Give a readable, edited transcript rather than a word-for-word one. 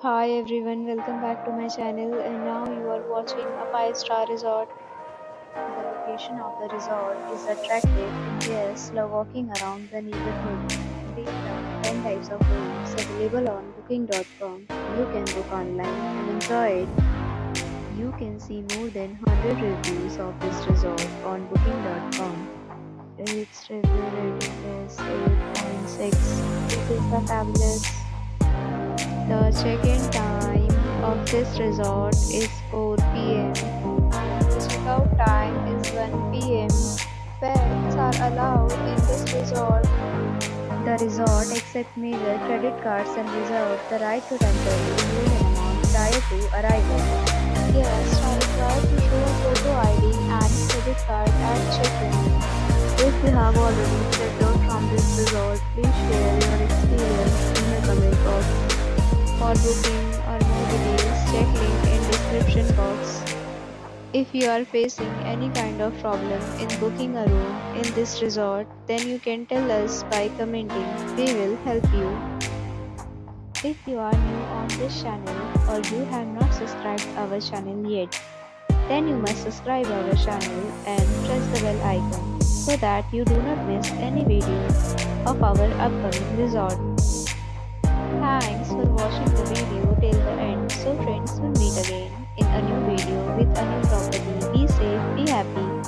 Hi everyone, welcome back to my channel and now you are watching a 5-star resort. The location of the resort is attractive and guests love walking around the neighborhood. There are 10 types of rooms available on booking.com. You can book online and enjoy it. You can see more than 100 reviews of this resort on booking.com. Its review rating is 8.6, which is the fabulous. The check-in time of this resort is 4 p.m. The checkout time is 1 p.m. Pets are allowed in this resort. The resort accepts major credit cards and reserves the right to temporarily hold an amount prior to arrival. Guests are required to show a photo ID and credit card at check-in. If you have already checked out from this resort, please share your experience in the comment box. For booking or more details, check link in description box. If you are facing any kind of problem in booking a room in this resort, then you can tell us by commenting. We will help you. If you are new on this channel or you have not subscribed our channel yet, then you must subscribe our channel and press the bell icon so that you do not miss any video of our upcoming resort. Thanks for watching the video till the end. So friends, will meet again in a new video with a new property. Be safe, be happy.